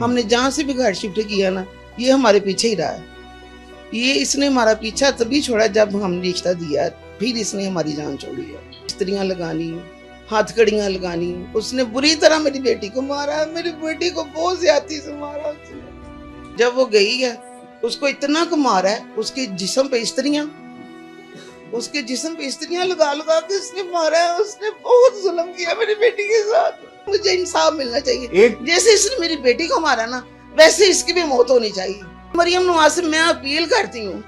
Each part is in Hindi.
हमने जहाँ से भी घर शिफ्ट किया ना, ये हमारे पीछे ही रहा है। ये इसने हमारा पीछा तभी छोड़ा जब हमने रिश्ता दिया, फिर इसने हमारी जान छोड़ी है। स्त्रियाँ लगानी, हथकड़ियाँ लगानी, उसने बुरी तरह मेरी बेटी को मारा, मेरी बेटी को बहुत ज्यादती से मारा उसने। जब वो गई है, उसको इतना को मारा है, उसके जिस्म पे स्त्रियाँ लगा लगा के उसने मारा है। उसने बहुत जुल्म किया मेरी बेटी के साथ। मुझे इंसाफ मिलना चाहिए। जैसे इसने मेरी बेटी को मारा ना, वैसे इसकी भी मौत होनी चाहिए। मरियम नवाज से मैं अपील करती हूँ,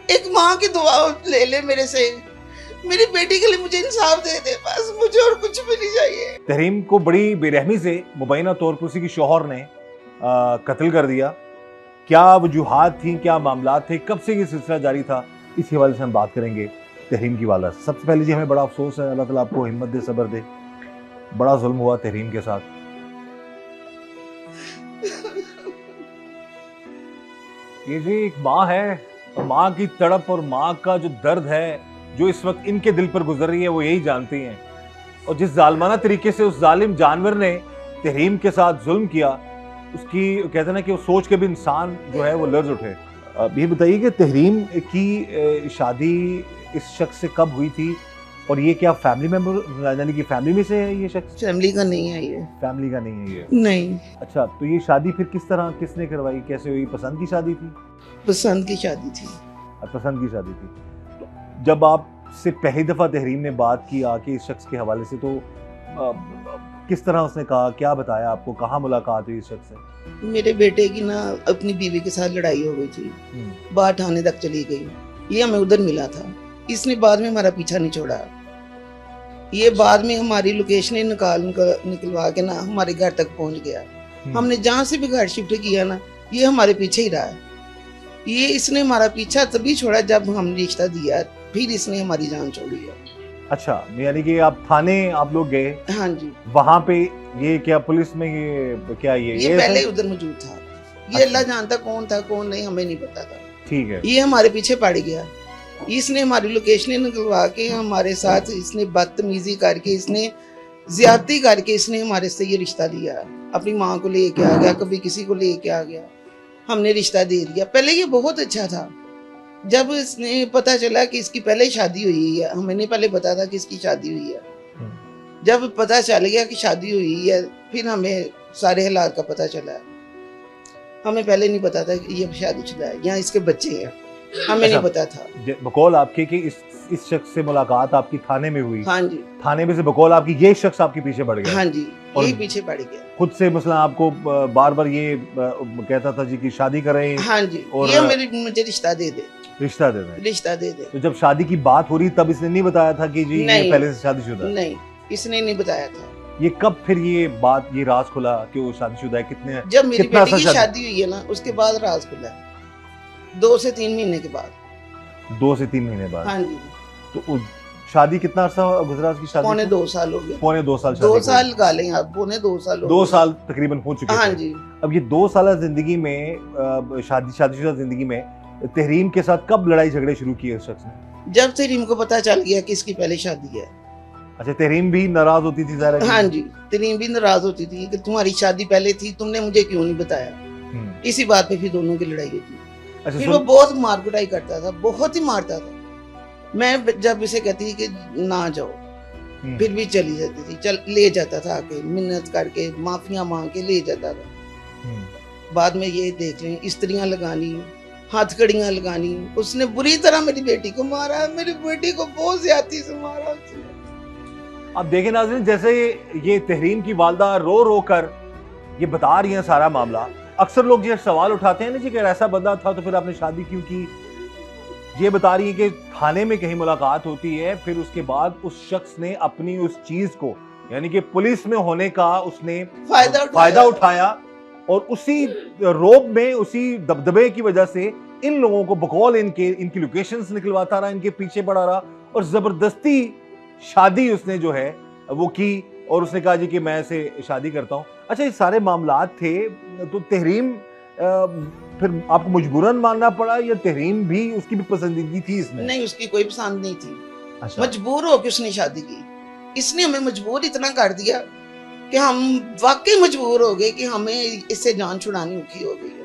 एक माँ की दुआ ले ले मेरे से, मेरी बेटी के लिए मुझे इंसाफ दे दे, बस मुझे और कुछ भी नहीं चाहिए। तहरीम को बड़ी बेरहमी से मुबैना तौर पर उसी की शौहर ने कत्ल कर दिया। क्या वजूहात थी, क्या मामलात थे, कब से ये सिलसिला जारी था, इस हवाले से हम बात करेंगे तहरीम की वाला। सबसे पहले जी हमें बड़ा अफसोस है, अल्लाह ताला आपको हिम्मत दे, सब्र दे। बड़ा जुल्म हुआ तहरीम के साथ। ये जी एक माँ है, और माँ की तड़प और माँ का जो दर्द है जो इस वक्त इनके दिल पर गुजर रही है, वो यही जानती हैं। और जिस जालिमाना तरीके से उस जालिम जानवर ने तहरीम के साथ जुल्म किया, उसकी कहते हैं ना कि वो सोच के भी इंसान जो है वो लर्ज उठे। ये बताइए कि तहरीम की शादी इस शख्स से कब हुई थी, और ये क्या फैमिली मेंबर, यानी कि फैमिली में से है ये शख्स? फैमिली का नहीं है ये। फैमिली का नहीं है ये? नहीं। अच्छा, तो ये शादी फिर किस तरह, किसने करवाई, कैसे हुई? पसंद की शादी थी? पसंद की शादी थी। पसंद की शादी थी। तो जब आपसे पहली दफा तहरीम ने बात की आके इस शख्स के हवाले से, तो किस तरह उसने कहा, क्या बताया आपको, कहाँ मुलाकात हुई इस शख्स से? मेरे बेटे की ना अपनी बीवी के साथ लड़ाई हो गई थी, बात थाने तक चली गई। ये हमें उधर मिला था, इसने बाद में हमारा पीछा नहीं छोड़ा। ये बाद में हमारी लोकेशनें निकलवा के ना हमारे घर तक पहुंच गया। हमने जहाँ से भी घर शिफ्ट किया ना, ये हमारे पीछे ही रहा है। ये इसने हमारा पीछा तभी छोड़ा जब हमने रिश्ता दिया, फिर इसने हमारी जान छोड़ी है। अच्छा, यानी कि आप थाने आप लोग गए? हाँ जी। वहाँ पे ये क्या पुलिस में ये क्या ये पहले ही उधर मौजूद था। ये अल्लाह जानता कौन था कौन नहीं, हमें नहीं पता था। ठीक है। ये हमारे पीछे पड़ गया। इसने हमारी लोकेशनें निकलवा के हमारे साथ इसने बदतमीजी करके, इसने ज्यादती करके इसने हमारे से ये रिश्ता लिया। अपनी माँ को लेके आ गया, कभी किसी को लेके आ गया, हमने रिश्ता दे दिया। पहले ये बहुत अच्छा था। जब इसने पता चला कि इसकी पहले शादी हुई है, हमें नहीं पहले पता था कि इसकी शादी हुई है। जब पता चल गया कि शादी हुई है, फिर हमें सारे हालात का पता चला। हमें पहले नहीं पता था कि ये शादीशुदा है, यहाँ इसके बच्चे हैं, हमें नहीं पता था। बकौल आपके कि इस शख्स से मुलाकात आपकी थाने में हुई? हाँ जी। थाने में से बकौल आपकी ये शख्स आपके पीछे पड़ गया? हाँ जी, यही पीछे पड़ गया। खुद से मसला आपको बार बार ये कहता था जी कि शादी करें? हाँ जी, और ये मुझे रिश्ता दे दे, रिश्ता दे दे, रिश्ता दे दे। तो जब शादी की बात हो रही तब इसने नहीं बताया था कि जी ये पहले से शादीशुदा है? नहीं, इसने नहीं बताया था। ये कब फिर ये बात, ये राज खुला कि वो शादीशुदा है? कितने, जब मेरी बेटी की शादी हुई है ना, उसके बाद राज खुला। 2 से 3 महीने के बाद। 2 से 3 महीने बाद? हाँ जी। तो शादी कितना अर्सा गुजरा उसकी शादी? पौने 2 साल हो गए। पौने 2 साल? 2 साल का लें आप, पौने 2 साल। 2 साल तकरीबन हो चुके। हाँ जी। अब ये 2 साल जिंदगी में, शादीशुदा जिंदगी में तहरीम के साथ कब लड़ाई झगड़े शुरू किए उस शख्स ने? जब तहरीम को पता चल गया कि इसकी पहले शादी है। अच्छा, तहरीम भी नाराज होती थी ज़ाहिर है? हाँ जी, तहरीम भी नाराज होती थी कि तुम्हारी शादी पहले थी, तुमने मुझे क्यों नहीं बताया। इसी बात पे फिर दोनों की लड़ाई होती। अच्छा, फिर वो बहुत मार कुटाई करता था, बहुत ही मारता था। मैं जब इसे कहती थी कि ना जाओ, फिर भी चली जाती थी, चल ले जाता था आके, मिन्नत करके, माफियां मांग के ले जाता था। बाद में ये देख लें, स्त्रियां लगानी, हथकड़ियां लगानी, उसने बुरी तरह मेरी बेटी को मारा, मेरी बेटी को बहुत ज्यादती से मारा उसने। अब देखें नाज़रीन, जैसे ये तहरीम की वालदा रो रो कर ये बता रही हैं सारा मामला। अक्सर लोग ये सवाल उठाते हैं ना जी कि ऐसा बंदा था तो फिर आपने शादी क्यों की। ये बता रही है कि थाने में कहीं मुलाकात होती है, फिर उसके बाद उस शख्स ने अपनी उस चीज को, यानी कि पुलिस में होने का उसने फायदा उठाया, और उसी रोब में, उसी दबदबे की वजह से इन लोगों को बकौल इनकी लोकेशंस निकलवाता रहा, इनके पीछे पड़ा रहा, और जबरदस्ती शादी उसने जो है वो की, और उसने कहा जी कि मैं इसे शादी करता हूँ। अच्छा, ये सारे मामलात थे, तो तहरीम फिर आपको मजबूरन मानना पड़ा, या तहरीम भी उसकी भी पसंदीदगी थी इसमें? नहीं, उसकी कोई पसंद नहीं थी। अच्छा। मजबूर होकर उसने शादी की। इसने हमें मजबूर इतना कर दिया कि हम वाकई मजबूर हो गए कि हमें इससे जान छुड़ानी औखी हो गई है।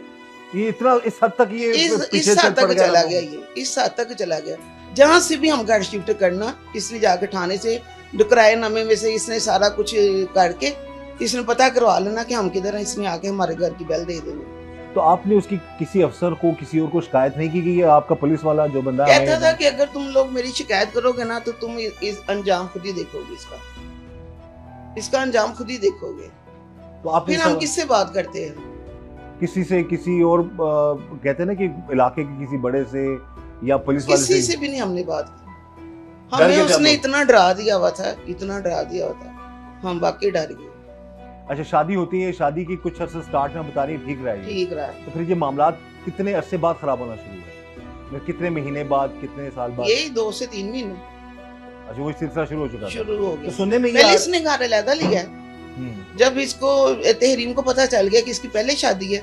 ये इतना इस हद तक ये इस पीछे हद चल तक पड़ गया चला लोगों गया, को। ये इस हद तक चला गया। जहां से भी हम घर शिफ्ट करना, इसने जाके थाने से किराएनामे में से इसने सारा कुछ करके इसने पता करवा लेना कि हम किधर हैं, इसने आके हमारे घर की बेल दे देनी। तो आपने उसकी किसी अफसर को, किसी और को शिकायत नहीं की कि ये आपका पुलिस वाला जो बंदा कहता है था कि अगर तुम लोग मेरी शिकायत करोगे ना तो तुम इस अंजाम खुद ही देखोगे, इसका अंजाम खुद ही देखोगे। तो आपने फिर हम किससे बात करते हैं? किसी से, किसी और कहते हैं ना कि इलाके के किसी बड़े से या पुलिस वाले किसी से भी नहीं हमने बात की। डर हमें गए थे उसने आप लोग? इतना डरा दिया हुआ था, इतना डरा दिया हुआ था, हम वाकई डर गए। अच्छा, शादी होती है, शादी की कुछ अर्से स्टार्ट में बता रही है ठीक रहा है, ठीक रहा है। तो फिर ये मामला कितने अरसे बाद खराब होना शुरू हुआ? कितने महीने बाद, कितने साल बाद? यही 2 से 3 महीने अच्छा, वो सिलसिला शुरू हो चुका था। शुरू हो तो गया। सुनने में ये पहले इसने घर अलहदा लिया है। हम्म, जब इसको तहरीम को पता चल गया कि इसकी पहले शादी है,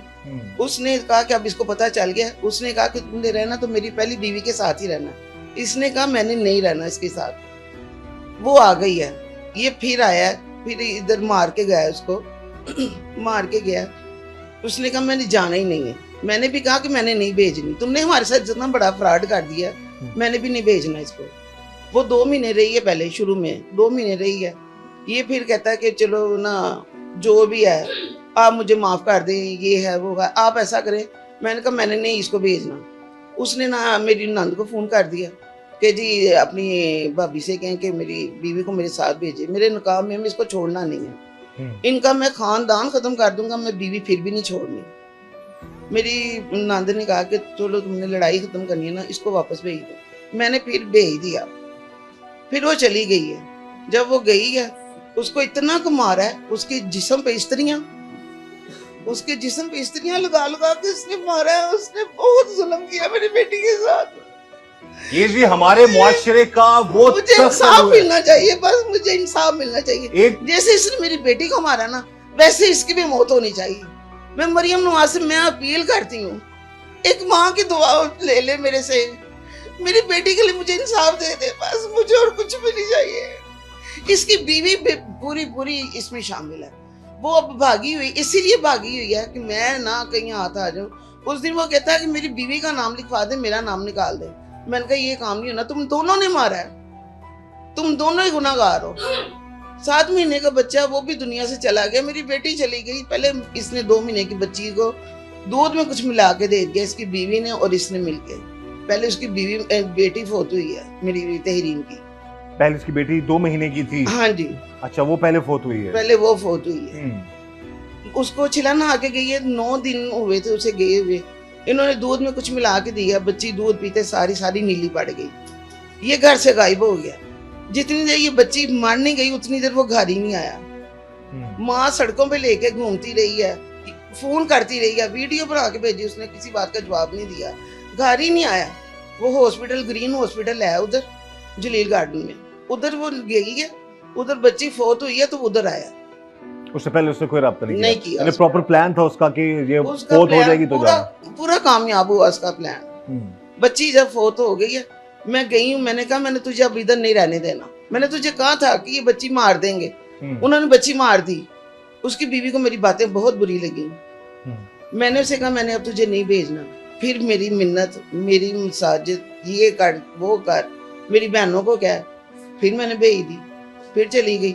उसने कहा कि अब इसको पता चल गया, उसने कहा कि तुमने रहना तो मेरी पहली बीवी के साथ ही रहना। इसने कहा मैंने नहीं रहना इसके साथ। वो आ गई है, ये फिर आया, फिर इधर मार के गया उसको मार के गया। उसने कहा मैंने जाना ही नहीं है। मैंने भी कहा कि मैंने नहीं भेजनी, तुमने हमारे साथ जितना बड़ा फ्रॉड कर दिया, मैंने भी नहीं भेजना इसको। वो 2 महीने रही है, पहले शुरू में 2 महीने रही है। ये फिर कहता है कि चलो ना जो भी है आप मुझे माफ कर दें, ये है वो है, आप ऐसा करें। मैंने कहा मैंने नहीं इसको भेजना। उसने ना मेरी नंद को फोन कर दिया कि जी अपनी भाभी से कहें कि मेरी बीवी को मेरे साथ भेजे, मेरे निकाह में मैं इसको छोड़ना नहीं है, इनका मैं खानदान खत्म कर दूंगा, मैं बीवी फिर भी नहीं छोड़नी। मेरी नंद ने कहा कि चलो तुमने लड़ाई खत्म करनी है ना, इसको वापस भेज दो। मैंने फिर भेज दिया। फिर वो चली गई है। जब वो गई है, उसको इतना को मारा है, उसके जिस्म पे स्त्रियां लगा लगा के उसने मारा है। उसने बहुत जुल्म किया मेरी बेटी के साथ। ये जी हमारे मुआशरे का वो मुझे इंसाफ मिलना चाहिए, बस मुझे इंसाफ मिलना चाहिए। एक जैसे इसने मेरी बेटी को मारा ना, वैसे इसकी भी मौत होनी चाहिए। मैं मरियम नवाज से मैं अपील करती हूँ, एक माँ की दुआ ले ले मेरे से, मेरी बेटी के लिए मुझे इंसाफ दे दे, बस मुझे और कुछ भी नहीं चाहिए। इसकी बीवी पूरी इसमें शामिल है। वो अब भागी हुई, इसीलिए भागी हुई है कि मैं ना कहीं हाथ आ जाऊं। उस दिन वो कहता है कि मेरी बीवी का नाम लिखवा दे, मेरा नाम निकाल दे। मैंने कहा ये काम नहीं होना, तुम दोनों ने मारा है, तुम दोनों ही गुनाहगार हो। 7 महीने का बच्चा वो भी दुनिया से चला गया, मेरी बेटी चली गई। पहले इसने 2 महीने की बच्ची को दूध में कुछ मिला के दे दिया, इसकी बीवी ने और इसने मिलके। पहले उसकी बेटी फोत हुई है मेरी तहरीम की। पहले उसकी बेटी 2 महीने की थी। हाँ जी, अच्छा, वो पहले फोत हुई है। पहले वो फोत हुई है। उसको छिलाना आके गई है, 9 दिन हुए थे उसे गए हुए। इन्होंने दूध में कुछ मिला के दिया, बच्ची दूध पीते सारी नीली पड़ गई। ये घर से गायब हो गया। जितनी देर ये बच्ची मारने गई उतनी देर वो घर ही नहीं आया। माँ सड़कों पे लेके घूमती रही है, फोन करती रही है, वीडियो बना के भेजी, उसने किसी बात का जवाब नहीं दिया, घर ही नहीं आया। वो हॉस्पिटल, ग्रीन हॉस्पिटल है उधर जलील गार्डन में, उधर वो गई है, उधर बच्ची फोत हुई है तो उधर आया। उससे पहले उसने कोई रब्ता नहीं किया। यानी प्रॉपर प्लान था उसका कि ये उसका फोत हो प्लान जाएगी तो पूरा कामयाब हुआ उसका प्लान। बच्ची जब फोत हो गई है, मैं गई हूँ, मैंने कहा मैंने तुझे अब इधर नहीं रहने देना। मैंने तुझे कहा था कि ये बच्ची मार देंगे, उन्होंने बच्ची मार दी। उसकी बीवी को मेरी बातें बहुत बुरी लगी। मैंने उसे कहा मैंने अब तुझे नहीं भेजना। फिर मेरी मिन्नत, मेरी मसाजिद, ये कर वो कर, मेरी बहनों को कह, फिर मैंने भेज दी, फिर चली गई।